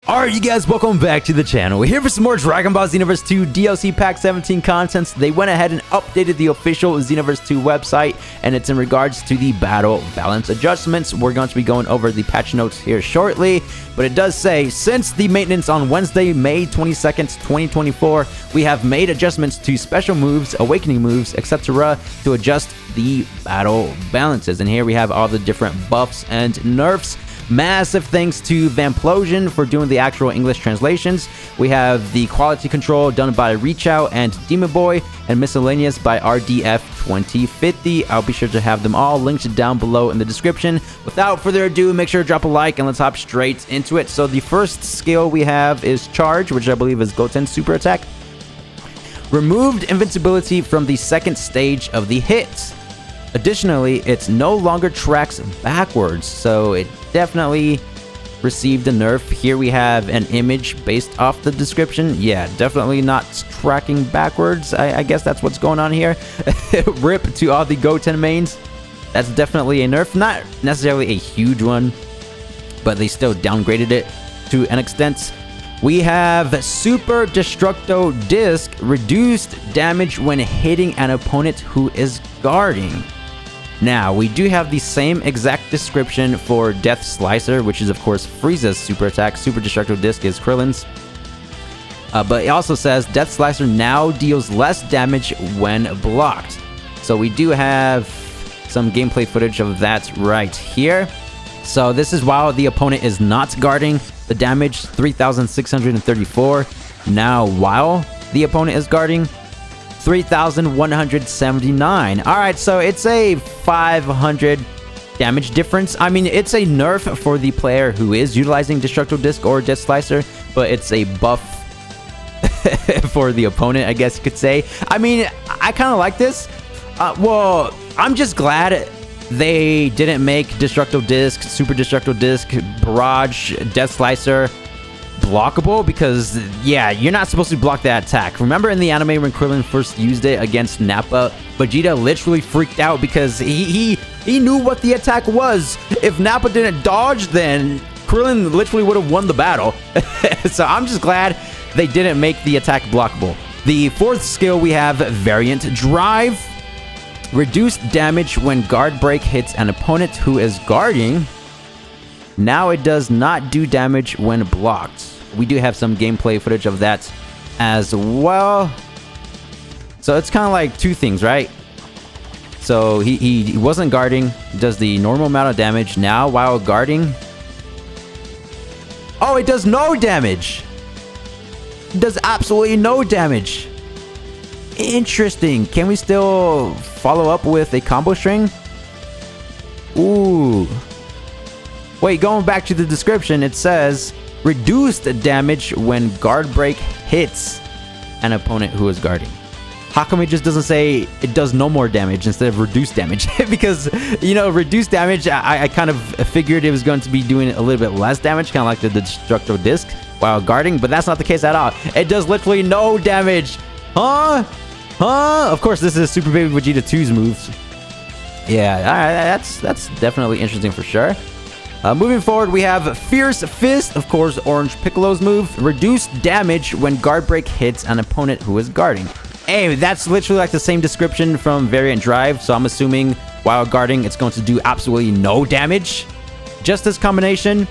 Alright, you guys, welcome back to the channel. We're here for some more Dragon Ball Xenoverse 2 DLC Pack 17 contents. They went ahead and updated the official Xenoverse 2 website, and it's in regards to the battle balance adjustments. We're going to be going over the patch notes here shortly, but it does say, since the maintenance on Wednesday, May 22nd, 2024, we have made adjustments to special moves, awakening moves, etc. to adjust the battle balances. And here we have all the different buffs and nerfs. Massive thanks to Vamplosion for doing the actual English translations. We have the quality control done by Reach Out and Demon Boy, and Miscellaneous by RDF 2050. I'll be sure to have them all linked down below in the description. Without further ado, make sure to drop a like and let's hop straight into it. So the first skill we have is Charge, which I believe is Goten's super attack. Removed invincibility from the second stage of the hit. Additionally, it no longer tracks backwards, so it definitely received a nerf. Here we have an image based off the description. Yeah, definitely not tracking backwards. I guess that's what's going on here. RIP to all the Goten mains. That's definitely a nerf. Not necessarily a huge one, but they still downgraded it to an extent. We have Super Destructo Disc, reduced damage when hitting an opponent who is guarding. Now, we do have the same exact description for Death Slicer, which is of course Frieza's super attack. Super Destructo Disc is Krillin's. But it also says Death Slicer now deals less damage when blocked. So we do have some gameplay footage of that right here. So this is while the opponent is not guarding. The damage 3,634. Now while the opponent is guarding, 3,179. Alright, so it's a 500 damage difference. I mean, it's a nerf for the player who is utilizing Destructo Disc or Death Slicer, but it's a buff for the opponent, I guess you could say. I mean, I kind of like this. Well, I'm just glad they didn't make Destructo Disc, Super Destructo Disc, Barrage, Death Slicer blockable, because yeah, you're not supposed to block that attack. Remember in the anime when Krillin first used it against Nappa, Vegeta literally freaked out because he knew what the attack was. If Nappa didn't dodge, then Krillin literally would have won the battle. So I'm just glad they didn't make the attack blockable. The fourth skill we have Variant Drive. Reduced damage when guard break hits an opponent who is guarding. Now it does not do damage when blocked. We do have some gameplay footage of that as well. So it's kind of like two things, right? So he wasn't guarding, does the normal amount of damage. Now while guarding, oh, it does no damage. It does absolutely no damage. Interesting. Can we still follow up with a combo string? Ooh. Wait, going back to the description, it says reduced damage when guard break hits an opponent who is guarding. How come it just doesn't say it does no more damage instead of reduced damage? Because, you know, reduced damage, I kind of figured it was going to be doing a little bit less damage, kind of like the Destructo Disc while guarding, but that's not the case at all. It does literally no damage. Huh? Of course, this is Super Baby Vegeta 2's moves. Yeah, that's definitely interesting for sure. Moving forward, we have Fierce Fist, of course, Orange Piccolo's move. Reduced damage when guard break hits an opponent who is guarding. Hey, that's literally like the same description from Variant Drive, so I'm assuming while guarding, it's going to do absolutely no damage. Justice Combination.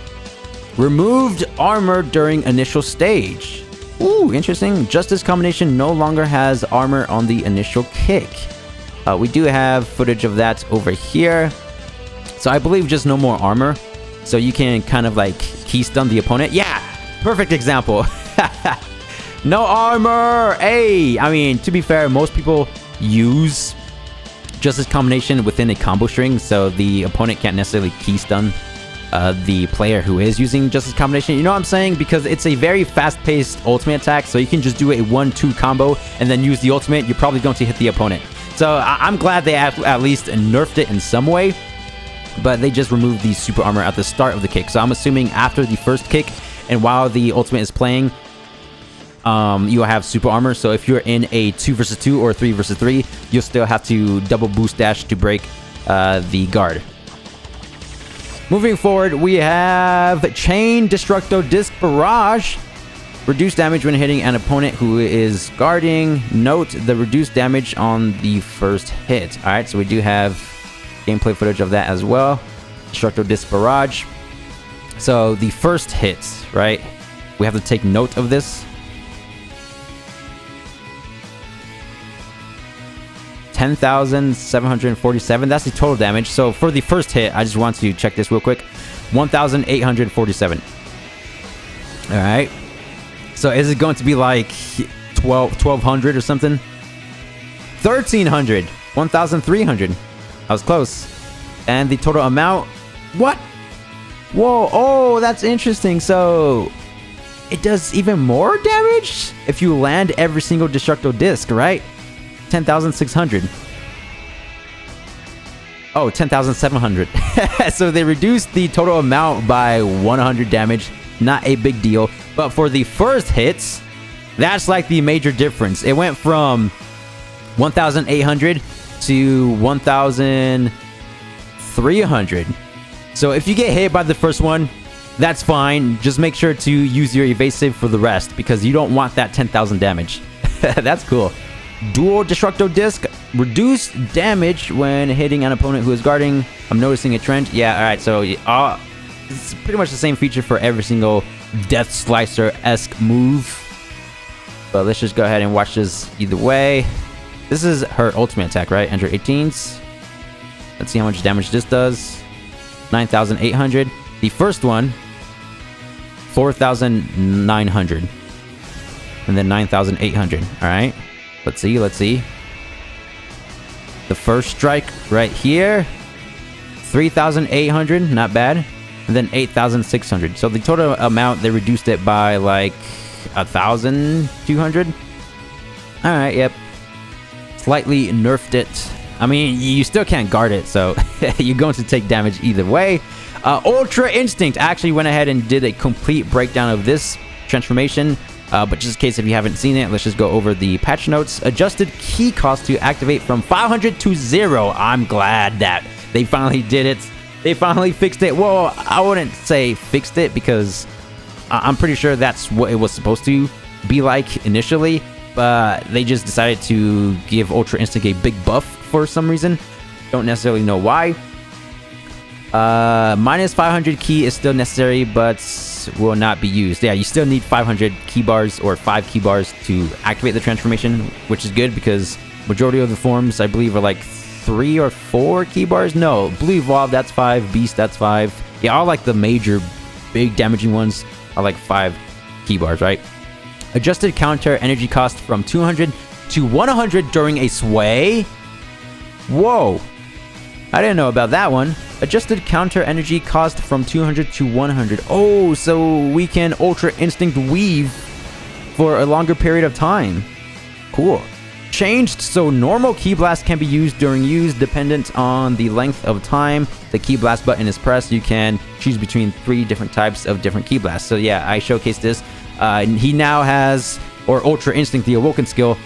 Removed armor during initial stage. Ooh, interesting. Justice Combination no longer has armor on the initial kick. We do have footage of that over here. So I believe just no more armor. So you can kind of like key stun the opponent. Yeah, perfect example. No armor. Hey, I mean, to be fair, most people use Justice Combination within a combo string, so the opponent can't necessarily key stun the player who is using Justice Combination. You know what I'm saying? Because it's a very fast-paced ultimate attack, so you can just do a 1-2 combo and then use the ultimate. You're probably going to hit the opponent. So I'm glad they at least nerfed it in some way. But they just removed the super armor at the start of the kick. So I'm assuming after the first kick and while the ultimate is playing, you'll have super armor. So if you're in a 2 versus 2 or 3 versus 3, you'll still have to double boost dash to break the guard. Moving forward, we have Chain Destructo Disc Barrage. Reduce damage when hitting an opponent who is guarding. Note the reduced damage on the first hit. Alright, so we do have gameplay footage of that as well. Destructo Disc Barrage. So the first hit, right? We have to take note of this. 10,747. That's the total damage. So for the first hit, I just want to check this real quick. 1,847. All right. So is it going to be like 1,200 or something? 1,300. 1,300. I was close. And the total amount. What? Whoa. Oh, that's interesting. So it does even more damage if you land every single Destructo Disc, right? 10,600. Oh, 10,700. So they reduced the total amount by 100 damage. Not a big deal. But for the first hits, that's like the major difference. It went from 1,800 to 1,300. So if you get hit by the first one, that's fine. Just make sure to use your evasive for the rest, because you don't want that 10,000 damage. That's cool. Dual Destructo Disc. Reduce damage when hitting an opponent who is guarding. I'm noticing a trend. Yeah, alright. So it's pretty much the same feature for every single Death Slicer-esque move. But let's just go ahead and watch this either way. This is her ultimate attack, right? Enter 18s. Let's see how much damage this does. 9,800. The first one, 4,900. And then 9,800. Alright. Let's see. The first strike right here, 3,800. Not bad. And then 8,600. So the total amount, they reduced it by like 1,200. Alright, yep. Slightly nerfed it. I mean, you still can't guard it, so you're going to take damage either way. Ultra Instinct. I actually went ahead and did a complete breakdown of this transformation. But just in case if you haven't seen it, let's just go over the patch notes. Adjusted key cost to activate from 500 to 0. I'm glad that they finally did it. They finally fixed it. Well, I wouldn't say fixed it, because I'm pretty sure that's what it was supposed to be like initially. But they just decided to give Ultra Instinct a big buff for some reason. Don't necessarily know why. Minus 500 key is still necessary, but will not be used. Yeah, you still need 500 key bars or 5 key bars to activate the transformation, which is good because majority of the forms, I believe, are like 3 or 4 key bars. No, Blue Evolve, that's 5. Beast, that's 5. Yeah, all like the major big damaging ones are like 5 key bars, right? Adjusted counter energy cost from 200 to 100 during a sway. Whoa, I didn't know about that one. Adjusted counter energy cost from 200 to 100. Oh, so we can Ultra Instinct weave for a longer period of time. Cool. Changed so normal Key Blast can be used during use dependent on the length of time the Key Blast button is pressed. You can choose between 3 different types of different Key Blasts. So yeah, I showcased this. He now has, or Ultra Instinct, the Awoken skill,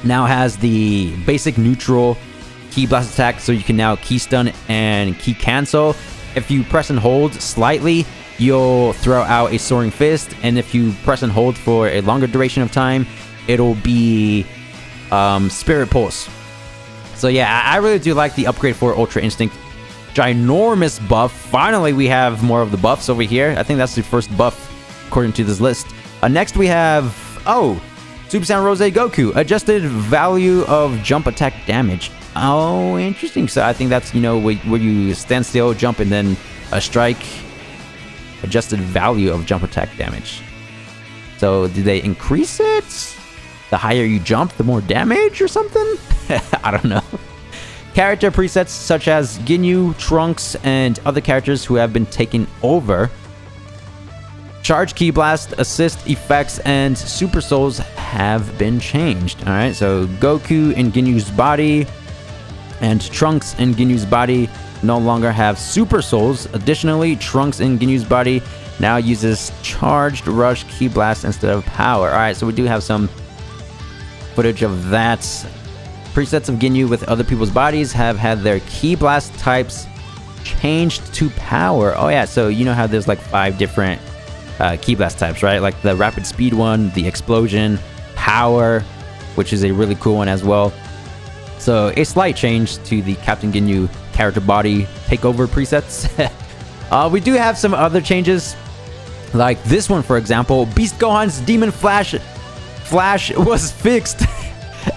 now has the basic neutral Key Blast attack, so you can now Key Stun and Key Cancel. If you press and hold slightly, you'll throw out a Soaring Fist, and if you press and hold for a longer duration of time, it'll be Spirit Pulse. So yeah, I really do like the upgrade for Ultra Instinct. Ginormous buff. Finally, we have more of the buffs over here. I think that's the first buff according to this list. Next we have, Super Saiyan Rose Goku. Adjusted value of jump attack damage. Oh, interesting. So I think that's, where you stand still, jump, and then a strike. Adjusted value of jump attack damage. So did they increase it? The higher you jump, the more damage or something? I don't know. Character presets such as Ginyu, Trunks, and other characters who have been taken over. Charge, Key Blast, Assist, Effects, and Super Souls have been changed. Alright, so Goku in Ginyu's body and Trunks in Ginyu's body no longer have Super Souls. Additionally, Trunks in Ginyu's body now uses Charged, Rush, Key Blast instead of Power. Alright, so we do have some footage of that. Presets of Ginyu with other people's bodies have had their Key Blast types changed to power. Oh yeah, so you know how there's like 5 different Ki Blast types, right? Like the rapid speed one, the explosion, power, which is a really cool one as well. So a slight change to the Captain Ginyu character body takeover presets. We do have some other changes, like this one, for example. Beast Gohan's Demon Flash was fixed.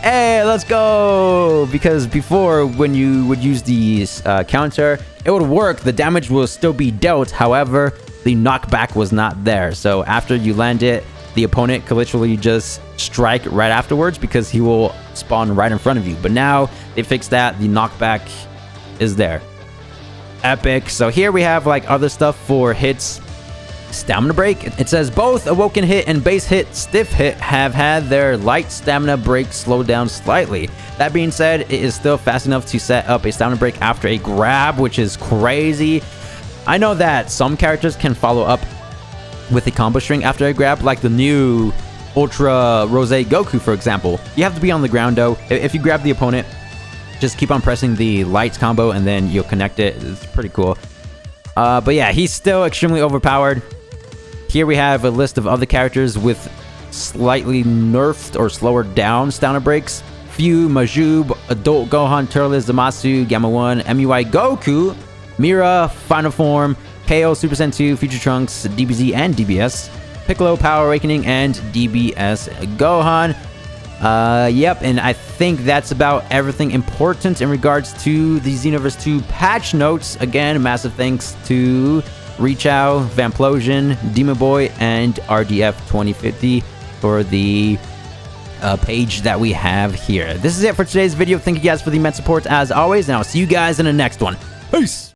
Hey, let's go! Because before, when you would use the counter, it would work. The damage will still be dealt. However, the knockback was not there. So after you land it, the opponent could literally just strike right afterwards because he will spawn right in front of you. But now they fixed that. The knockback is there. Epic. So here we have like other stuff for hits. Stamina break. It says both awoken hit and base hit stiff hit have had their light stamina break slowed down slightly. That being said, it is still fast enough to set up a stamina break after a grab, which is crazy. I know that some characters can follow up with a combo string after a grab, like the new Ultra Rose Goku, for example. You have to be on the ground though. If you grab the opponent, just keep on pressing the lights combo and then you'll connect it. It's pretty cool. But yeah, he's still extremely overpowered. Here we have a list of other characters with slightly nerfed or slower down stamina breaks. Fu, Majub, Adult Gohan, Turles, Zamasu, Gamma 1, MUI Goku, Mira, Final Form, KO, Super Saiyan 2, Future Trunks, DBZ and DBS, Piccolo, Power Awakening, and DBS Gohan. Yep, and I think that's about everything important in regards to the Xenoverse 2 patch notes. Again, massive thanks to Rechow, Vamplosion, Demon Boy, and RDF 2050 for the page that we have here. This is it for today's video. Thank you guys for the immense support as always, and I'll see you guys in the next one. Peace!